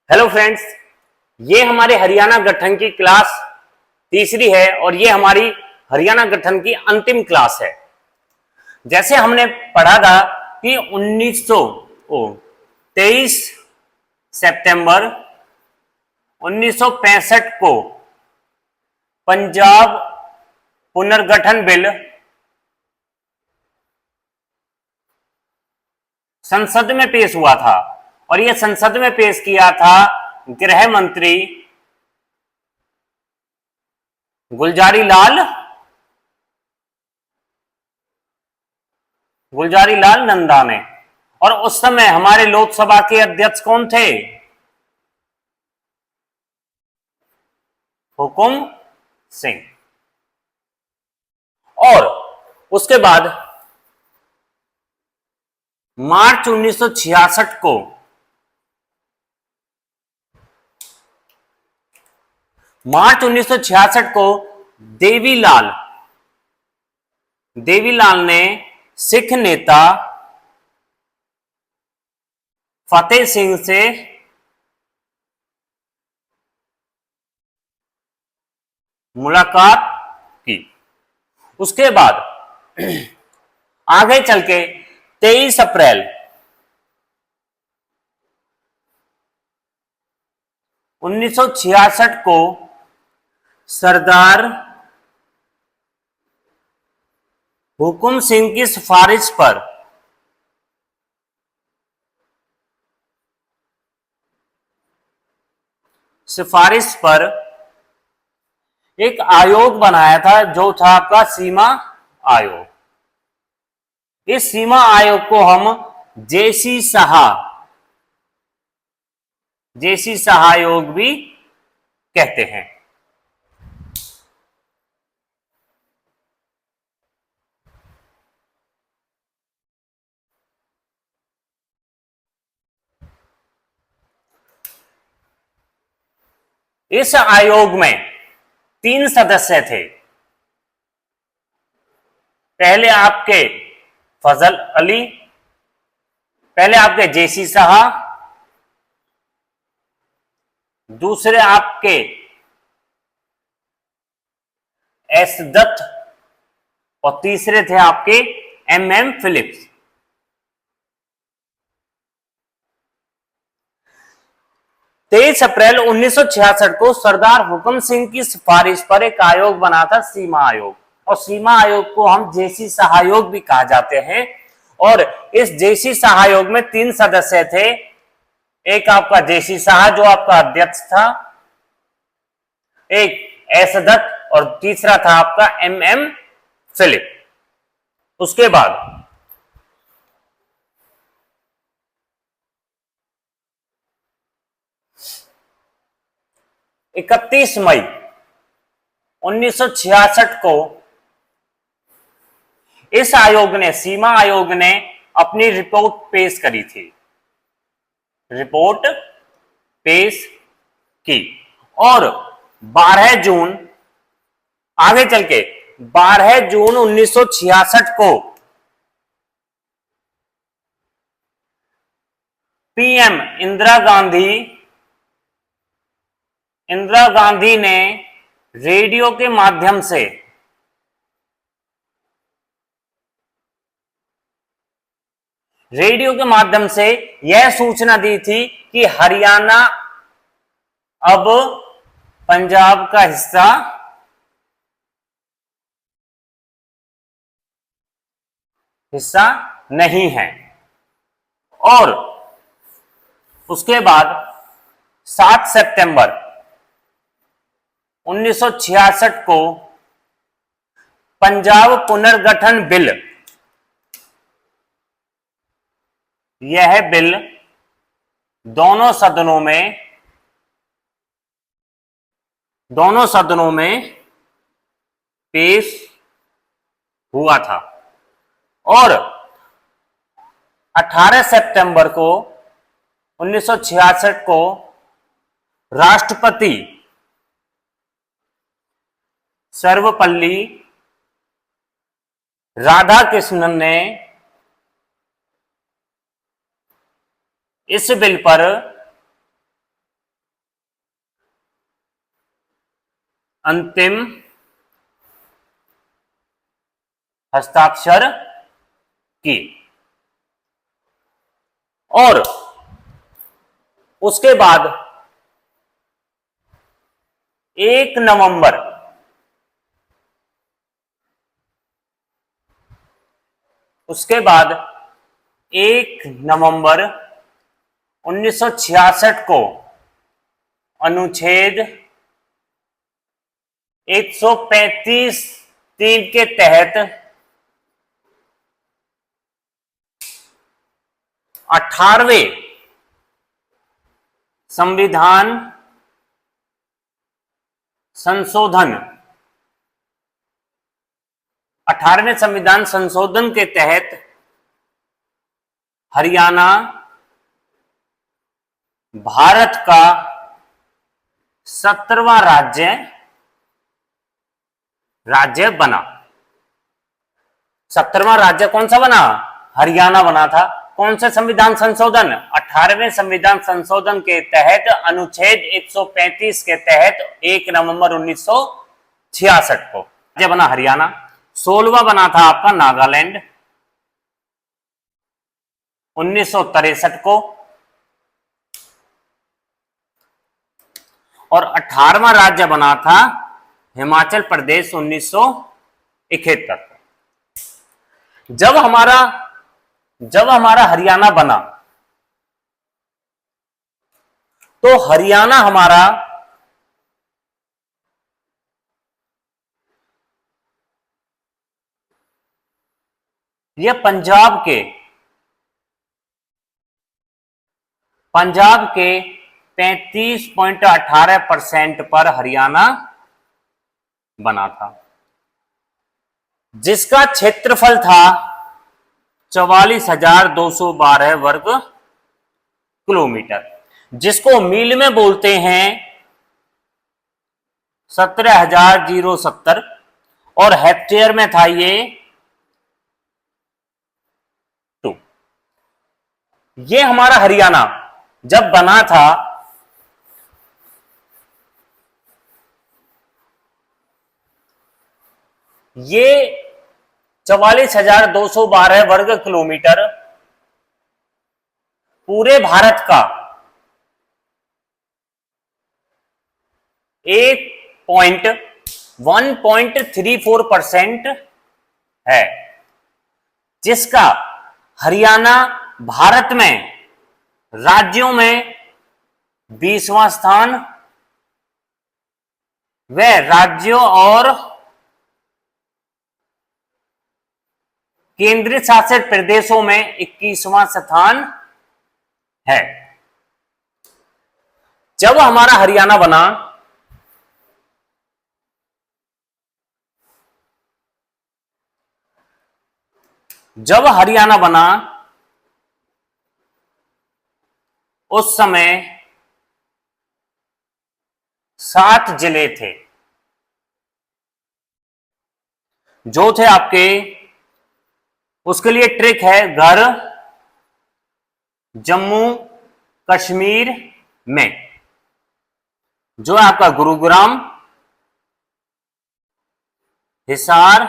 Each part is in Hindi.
हेलो फ्रेंड्स, ये हमारे हरियाणा गठन की क्लास तीसरी है और ये हमारी हरियाणा गठन की अंतिम क्लास है। जैसे हमने पढ़ा था कि 23 सितंबर 1965 को पंजाब पुनर्गठन बिल संसद में पेश हुआ था और यह संसद में पेश किया था गृह मंत्री गुलजारी लाल नंदा ने। और उस समय हमारे लोकसभा के अध्यक्ष कौन थे? हुकुम सिंह। और उसके बाद मार्च 1966 को देवीलाल ने सिख नेता फतेह सिंह से मुलाकात की। उसके बाद आगे चल के 23 अप्रैल 1966 को सरदार हुकुम सिंह की सिफारिश पर एक आयोग बनाया था जो था आपका सीमा आयोग। इस सीमा आयोग को हम जेसी शाह आयोग भी कहते हैं। इस आयोग में 3 सदस्य थे। पहले आपके जेसी शाह, दूसरे आपके एस दत्त और तीसरे थे आपके MM फिलिप्स। तेईस अप्रैल 1966 को सरदार हुकुम सिंह की सिफारिश पर एक आयोग बना था, सीमा आयोग। और सीमा आयोग को हम जेसी शाह आयोग भी कहा जाते हैं। और इस जेसी शाह आयोग में 3 सदस्य थे। एक आपका जेसी शाह जो आपका अध्यक्ष था, एक एस दत्त और तीसरा था आपका MM फिलिप। उसके बाद 31 मई 1966 को इस सीमा आयोग ने अपनी रिपोर्ट पेश की और 12 जून 1966 को PM इंदिरा गांधी ने रेडियो के माध्यम से यह सूचना दी थी कि हरियाणा अब पंजाब का हिस्सा नहीं है। और उसके बाद 7 सितंबर 1966 को पंजाब पुनर्गठन बिल, यह बिल दोनों सदनों में पेश हुआ था। और 18 सितंबर को 1966 को राष्ट्रपति सर्वपल्ली राधाकृष्णन ने इस बिल पर अंतिम हस्ताक्षर की। और उसके बाद 1 नवंबर 1966 को अनुच्छेद 135(3) के तहत 18वें संविधान संशोधन के तहत हरियाणा भारत का 17वां राज्य बना। 17वां राज्य कौन सा बना? हरियाणा बना था। कौन से संविधान संशोधन? 18वें संविधान संशोधन के तहत अनुच्छेद 135 के तहत 1 नवंबर 1966 को राज्य बना हरियाणा। 16वां बना था आपका नागालैंड 1963 को। और 18वां राज्य बना था हिमाचल प्रदेश 1971 को। जब हमारा हरियाणा बना तो हरियाणा हमारा यह पंजाब के 35.18% पर हरियाणा बना था, जिसका क्षेत्रफल था 44,212 वर्ग किलोमीटर, जिसको मील में बोलते हैं 17,070 और हेक्टेयर में था ये 2। ये हमारा हरियाणा जब बना था ये 44,212 वर्ग किलोमीटर पूरे भारत का 1.34% है, जिसका हरियाणा भारत में राज्यों में 20वां स्थान व राज्यों और केंद्रीय शासित प्रदेशों में 21वां स्थान है। जब हमारा हरियाणा बना उस समय 7 जिले थे, जो थे आपके। उसके लिए ट्रिक है, घर जम्मू कश्मीर में जो है आपका गुरुग्राम, हिसार,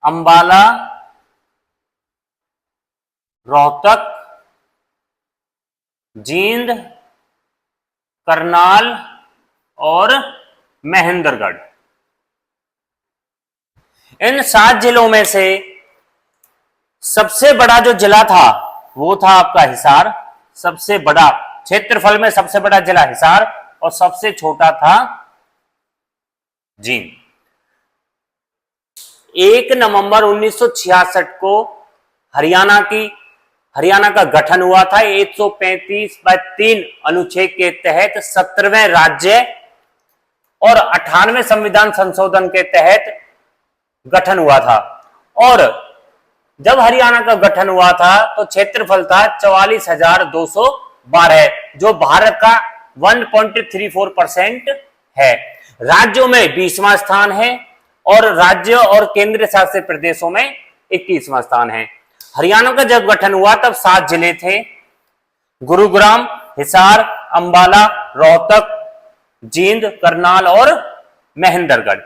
अंबाला, रोहतक, जींद, करनाल और महेंद्रगढ़। इन 7 जिलों में से सबसे बड़ा जो जिला था वो था आपका हिसार। सबसे बड़ा क्षेत्रफल में सबसे बड़ा जिला हिसार और सबसे छोटा था जींद। 1 नवंबर 1966 को हरियाणा का गठन हुआ था। 135(3) अनुच्छेद के तहत 17वें राज्य और 98वें संविधान संशोधन के तहत गठन हुआ था। और जब हरियाणा का गठन हुआ था तो क्षेत्रफल था 44,212, जो भारत का 1.34% है। राज्यों में 20वां स्थान है और राज्यों और केंद्र शासित प्रदेशों में 21वां स्थान है। हरियाणा का जब गठन हुआ तब 7 जिले थे, गुरुग्राम, हिसार, अंबाला, रोहतक, जींद, करनाल और महेंद्रगढ़।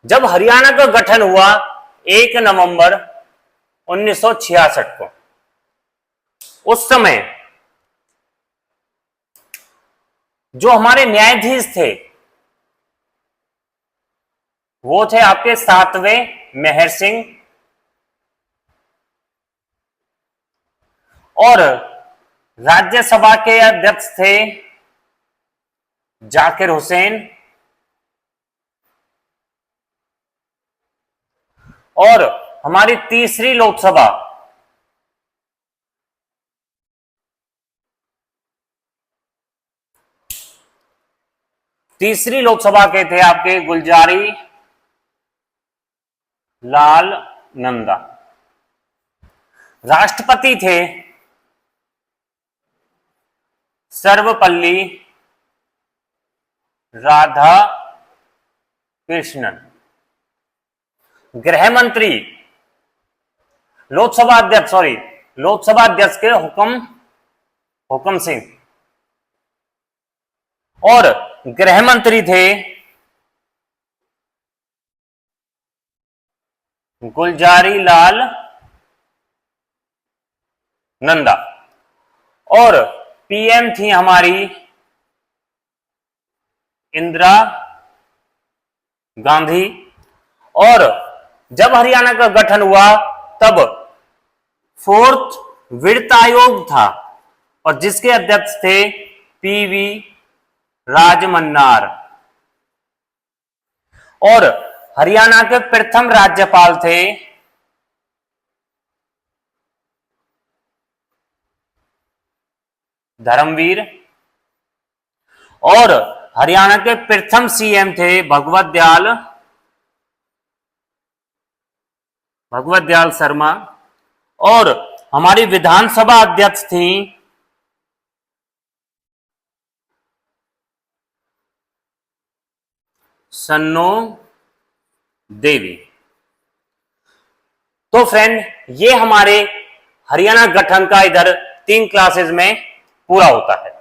जब हरियाणा का गठन हुआ 1 नवंबर 1966 को, उस समय जो हमारे न्यायाधीश थे वो थे आपके 7वें मेहर सिंह, और राज्यसभा के अध्यक्ष थे जाकिर हुसैन, और हमारी तीसरी लोकसभा के थे आपके गुलजारी लाल नंदा। राष्ट्रपति थे सर्वपल्ली राधाकृष्णन। गृह मंत्री लोकसभा अध्यक्ष के हुक्म सिंह, और गृह मंत्री थे गुलजारी लाल नंदा, और पीएम थी हमारी इंदिरा गांधी। और जब हरियाणा का गठन हुआ तब 4th वित्त आयोग था, और जिसके अध्यक्ष थे पीवी राजमन्नार, और हरियाणा के प्रथम राज्यपाल थे धर्मवीर, और हरियाणा के प्रथम सीएम थे भगवत दयाल शर्मा, और हमारी विधानसभा अध्यक्ष थी सन्नो देवी। तो फ्रेंड, ये हमारे हरियाणा गठन का इधर 3 क्लासेस में पूरा होता है।